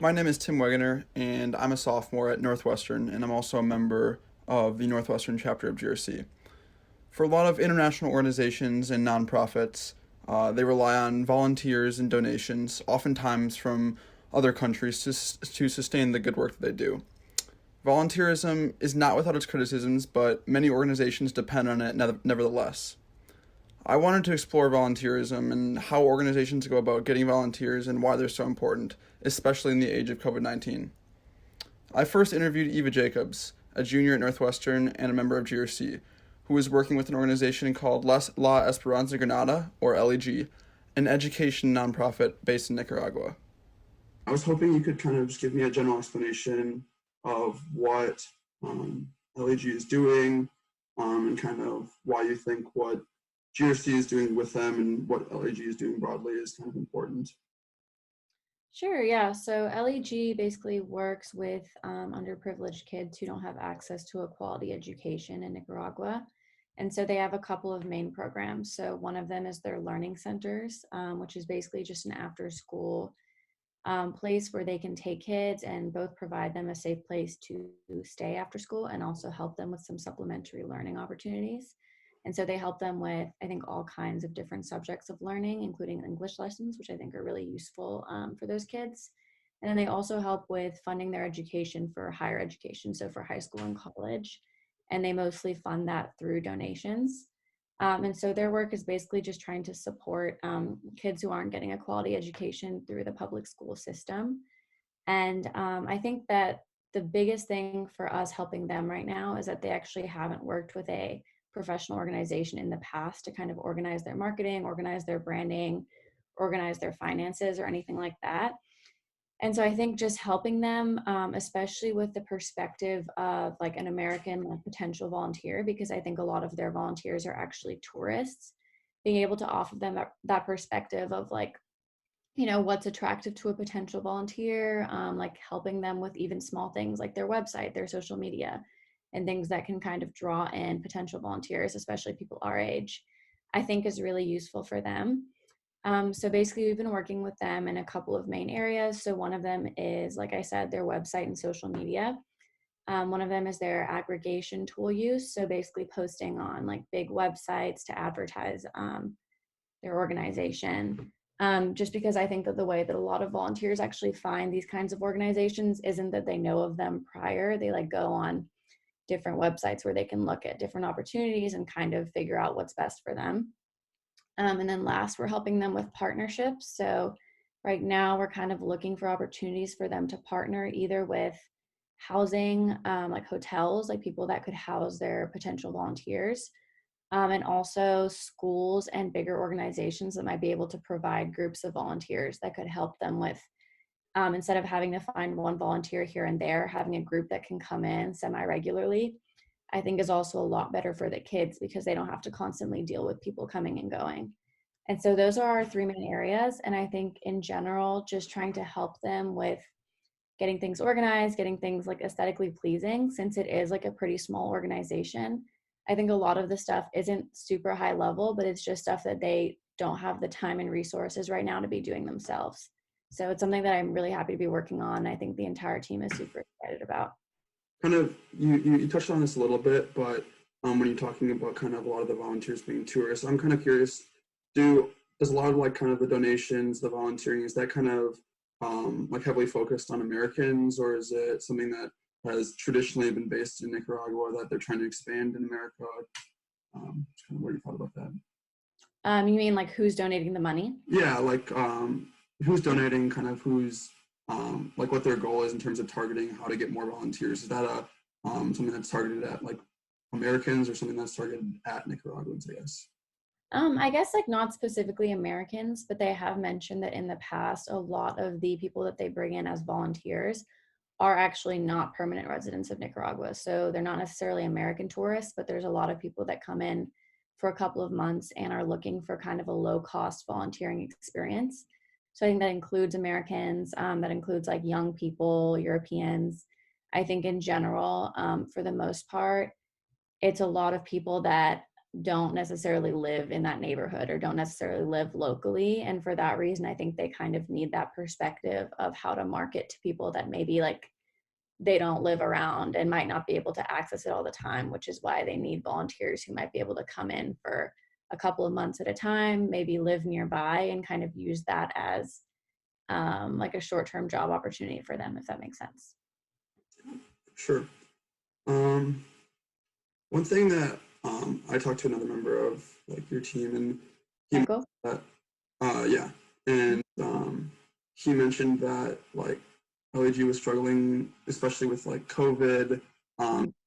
My name is Tim Wegener, and I'm a sophomore at Northwestern, and I'm also a member of the Northwestern chapter of GRC. For a lot of international organizations and nonprofits, they rely on volunteers and donations, oftentimes from other countries, to sustain the good work that they do. Volunteerism is not without its criticisms, but many organizations depend on it nevertheless. I wanted to explore volunteerism and how organizations go about getting volunteers and why they're so important, especially in the age of COVID-19. I first interviewed Eva Jacobs, a junior at Northwestern and a member of GRC, who was working with an organization called La Esperanza Granada, or LEG, an education nonprofit based in Nicaragua. I was hoping you could kind of just give me a general explanation of what LEG is doing, and kind of why you think what GRC is doing with them and what LEG is doing broadly is kind of important. Sure, yeah. So LEG basically works with underprivileged kids who don't have access to a quality education in Nicaragua. And so they have a couple of main programs. So one of them is their learning centers, which is basically just an after school place where they can take kids and both provide them a safe place to stay after school and also help them with some supplementary learning opportunities. And so they help them with, I think, all kinds of different subjects of learning, including English lessons, which I think are really useful for those kids. And then they also help with funding their education for higher education, so for high school and college. And they mostly fund that through donations. And so their work is basically just trying to support kids who aren't getting a quality education through the public school system. And I think that the biggest thing for us helping them right now is that they actually haven't worked with a professional organization in the past to kind of organize their marketing, organize their branding, organize their finances, or anything like that. And so I think just helping them, especially with the perspective of like an American like potential volunteer, because I think a lot of their volunteers are actually tourists, being able to offer them that perspective of like, what's attractive to a potential volunteer, like helping them with even small things like their website, their social media, and things that can kind of draw in potential volunteers, especially people our age, I think is really useful for them. So basically, we've been working with them in a couple of main areas. So one of them is, like I said, their website and social media. One of them is their aggregation tool use. So basically posting on like big websites to advertise their organization. Just because I think that the way that a lot of volunteers actually find these kinds of organizations isn't that they know of them prior. They like go on different websites where they can look at different opportunities and kind of figure out what's best for them. And then last, we're helping them with partnerships. So right now we're kind of looking for opportunities for them to partner either with housing, like hotels, like people that could house their potential volunteers, and also schools and bigger organizations that might be able to provide groups of volunteers that could help them with, instead of having to find one volunteer here and there, having a group that can come in semi-regularly, I think is also a lot better for the kids because they don't have to constantly deal with people coming and going. And so those are our three main areas. And I think in general, just trying to help them with getting things organized, getting things like aesthetically pleasing, since it is like a pretty small organization. I think a lot of the stuff isn't super high level, but it's just stuff that they don't have the time and resources right now to be doing themselves. So it's something that I'm really happy to be working on. I think the entire team is super excited about. Kind of, you touched on this a little bit, but when you're talking about kind of a lot of the volunteers being tourists, I'm kind of curious, does a lot of like kind of the donations, the volunteering, is that kind of like heavily focused on Americans, or is it something that has traditionally been based in Nicaragua that they're trying to expand in America? Just kind of what you thought about that. You mean like who's donating the money? Yeah, like who's donating, kind of who's like what their goal is in terms of targeting how to get more volunteers. Is that a something that's targeted at like Americans or something that's targeted at Nicaraguans, I guess? I guess like not specifically Americans, but they have mentioned that in the past, a lot of the people that they bring in as volunteers are actually not permanent residents of Nicaragua. So they're not necessarily American tourists, but there's a lot of people that come in for a couple of months and are looking for kind of a low cost volunteering experience. So I think that includes Americans, that includes like young people, Europeans. I think in general, for the most part, it's a lot of people that don't necessarily live in that neighborhood or don't necessarily live locally. And for that reason, I think they kind of need that perspective of how to market to people that maybe like they don't live around and might not be able to access it all the time, which is why they need volunteers who might be able to come in for a couple of months at a time, maybe live nearby and kind of use that as like a short-term job opportunity for them, if that makes sense. Sure. Um, One thing that I talked to another member of like your team, and he mentioned Michael? that yeah, and he mentioned that like LAG was struggling, especially with like COVID,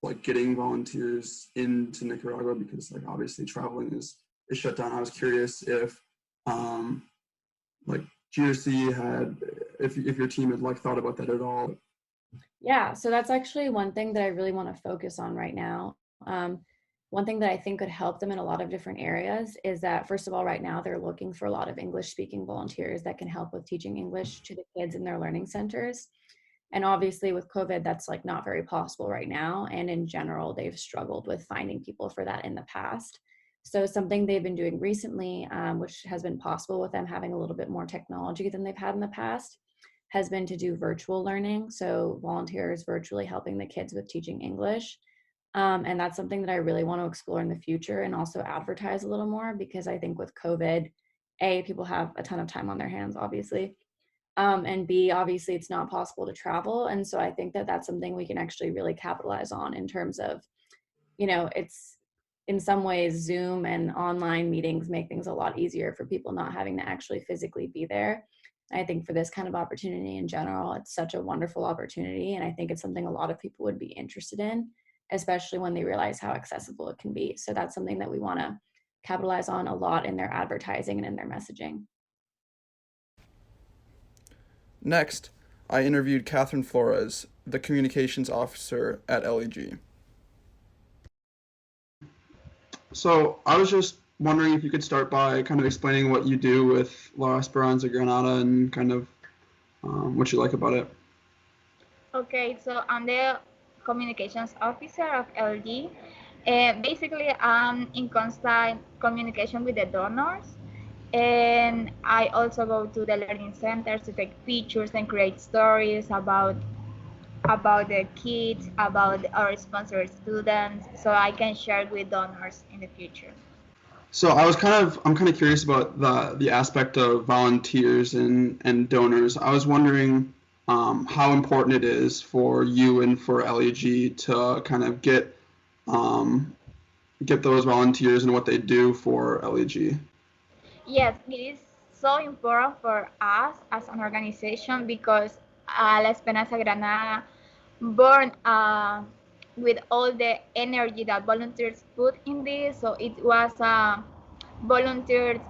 like getting volunteers into Nicaragua because like obviously traveling is shut down. I was curious if like GRC had, if your team had like thought about that at all. Yeah, so that's actually one thing that I really want to focus on right now. One thing that I think could help them in a lot of different areas is that, first of all, right now they're looking for a lot of English speaking volunteers that can help with teaching English to the kids in their learning centers. And obviously, with COVID, that's like not very possible right now. And in general, they've struggled with finding people for that in the past. So, something they've been doing recently, which has been possible with them having a little bit more technology than they've had in the past, has been to do virtual learning. So, volunteers virtually helping the kids with teaching English. And that's something that I really want to explore in the future and also advertise a little more because I think with COVID, A, people have a ton of time on their hands, obviously. And B, obviously, it's not possible to travel. And so I think that that's something we can actually really capitalize on in terms of, it's in some ways Zoom and online meetings make things a lot easier for people not having to actually physically be there. I think for this kind of opportunity in general, it's such a wonderful opportunity. And I think it's something a lot of people would be interested in, especially when they realize how accessible it can be. So that's something that we want to capitalize on a lot in their advertising and in their messaging. Next, I interviewed Catherine Flores, the communications officer at LEG. So I was just wondering if you could start by kind of explaining what you do with La Esperanza Granada and kind of what you like about it. Okay, so I'm the communications officer of LG. Basically, I'm in constant communication with the donors, and I also go to the learning centers to take pictures and create stories about the kids, about our sponsored students, so I can share with donors in the future. So I'm kind of curious about the aspect of volunteers and donors. I was wondering how important it is for you and for LEG to kind of get those volunteers and what they do for LEG. Yes, it is so important for us as an organization because La Esperanza Granada born with all the energy that volunteers put in this. So it was a volunteer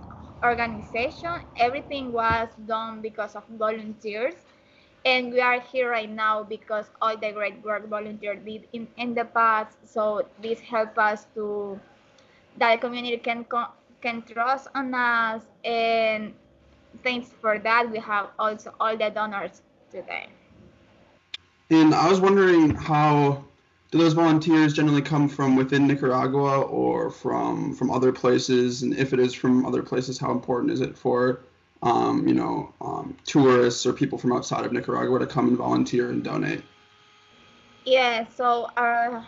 organization. Everything was done because of volunteers. And we are here right now because all the great work volunteers did in the past. So this helps us to that the community can trust on us, and thanks for that we have also all the donors today. And I was wondering how do those volunteers generally come from within Nicaragua or from other places? And if it is from other places, how important is it for tourists or people from outside of Nicaragua to come and volunteer and donate? Yeah, so our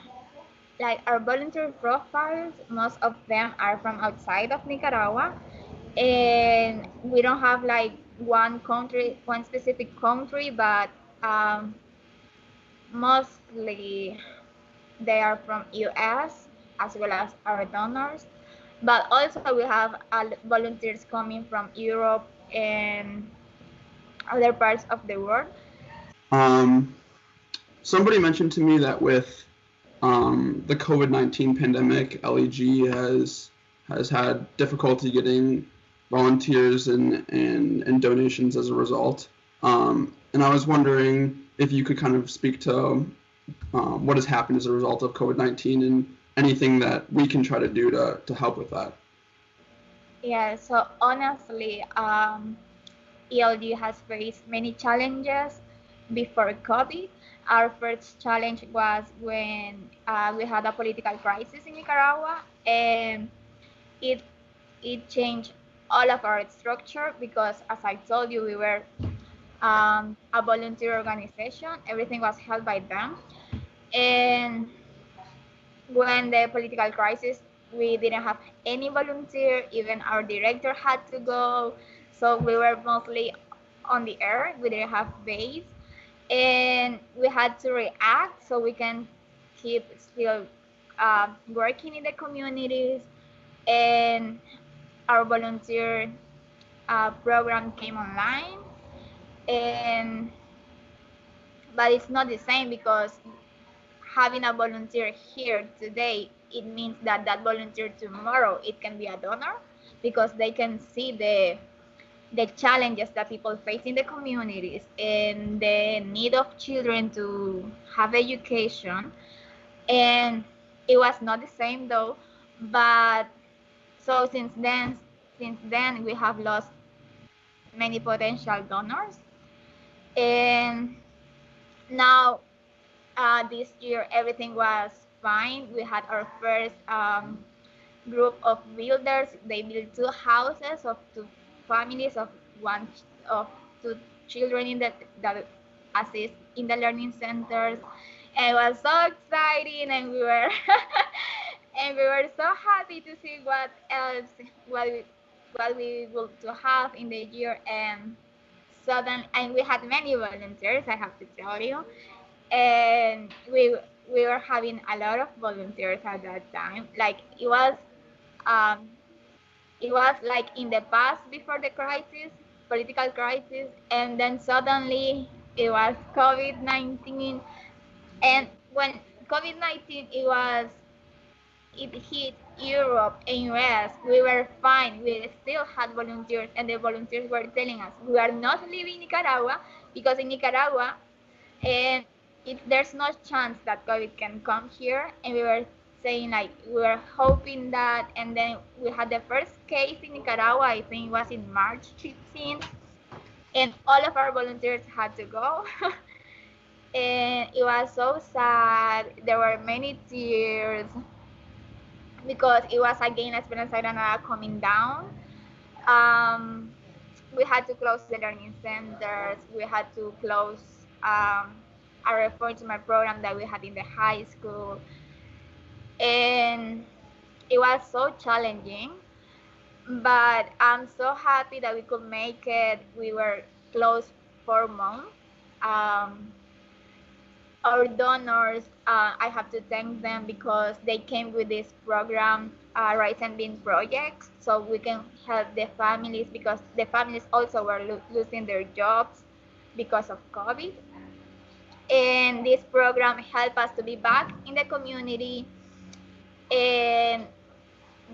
volunteer profiles, most of them are from outside of Nicaragua, and we don't have like one specific country, but mostly they are from US as well as our donors. But also we have volunteers coming from Europe and other parts of the world. Um, Somebody mentioned to me that with the COVID-19 pandemic, LEG has had difficulty getting volunteers and donations as a result. And I was wondering if you could kind of speak to what has happened as a result of COVID-19 and anything that we can try to do to help with that. Yeah, so honestly, ELG has faced many challenges before COVID. Our first challenge was when we had a political crisis in Nicaragua, and it changed all of our structure because, as I told you, we were a volunteer organization. Everything was held by them. And when the political crisis, we didn't have any volunteer. Even our director had to go. So we were mostly on the air. We didn't have base. And we had to react so we can keep still working in the communities. And our volunteer program came online. And but it's not the same because having a volunteer here today, it means that that volunteer tomorrow it can be a donor because they can see the challenges that people face in the communities and the need of children to have education. And it was not the same though, but so since then we have lost many potential donors. And now this year everything was fine. We had our first group of builders. They built two houses of two families of one of two children in that assist in the learning centers. And it was so exciting, and we were and we were so happy to see what else what we what we will to have in the year. And sudden and we had many volunteers, I have to tell you. And we were having a lot of volunteers at that time. Like um, it was like in the past before the crisis, political crisis, and then suddenly it was COVID-19. And when COVID-19 it hit Europe and US, we were fine. We still had volunteers, and the volunteers were telling us we are not leaving Nicaragua because in Nicaragua, and there's no chance that COVID can come here. And we were saying like we were hoping that. And then we had the first case in Nicaragua. I think it was in March 15th, and all of our volunteers had to go. And it was so sad. There were many tears because it was again Esperanza Granada coming down. Um, we had to close the learning centers. We had to close a reform program that we had in the high school. And it was so challenging, but I'm so happy that we could make it. We were closed 4 months. Um, our donors, I have to thank them because they came with this program, Rice and Bean projects, so we can help the families because the families also were losing their jobs because of COVID. And this program helped us to be back in the community. And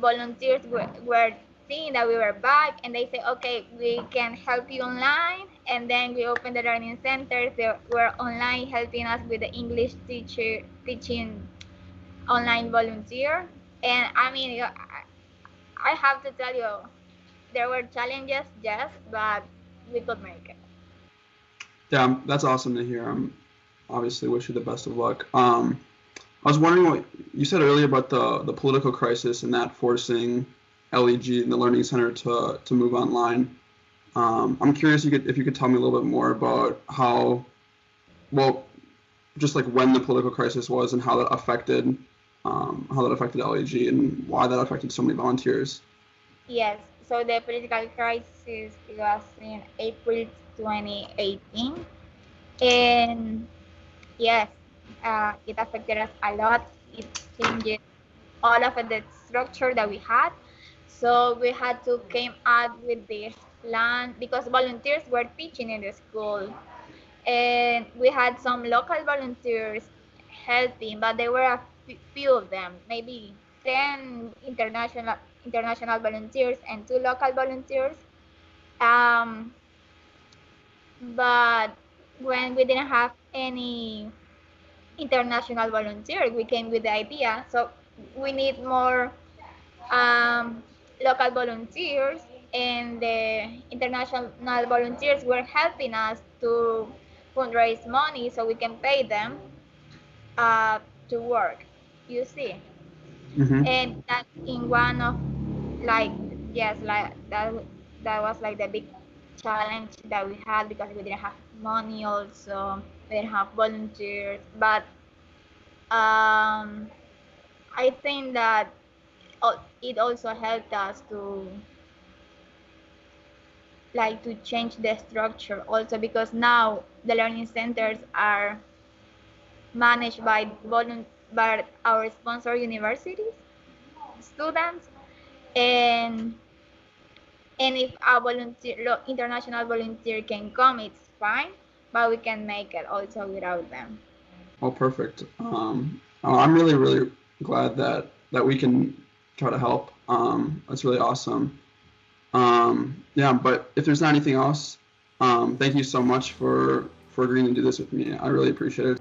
volunteers were seeing that we were back, and they say, okay, we can help you online. And then we opened the learning centers. They were online helping us with the English teaching online volunteer. And I mean, I have to tell you, there were challenges, yes, but we could make it. Yeah, that's awesome to hear. Obviously wish you the best of luck. I was wondering what you said earlier about the political crisis and that forcing LEG and the Learning Center to move online. I'm curious if you could tell me a little bit more about just like when the political crisis was and how that affected LEG and why that affected so many volunteers. Yes, so the political crisis was in April 2018. And yes, it affected us a lot. It changed all of the structure that we had. So we had to came up with this plan because volunteers were teaching in the school, and we had some local volunteers helping, but there were a few of them, maybe 10 international volunteers and 2 local volunteers. Um, but when we didn't have any international volunteers, we came with the idea. So we need more local volunteers, and the international volunteers were helping us to fundraise money so we can pay them to work. You see, Mm-hmm. and that in one of like yes, like that was like the big challenge that we had because we didn't have money. Also, we didn't have volunteers, but I think that it also helped us to like to change the structure also, because now the learning centers are managed by our sponsor universities, students, and if a international volunteer can come, it's fine, but we can make it also without them. Oh, perfect. I'm really, really glad that we can try to help. That's really awesome. Yeah, but if there's not anything else, thank you so much for agreeing to do this with me. I really appreciate it.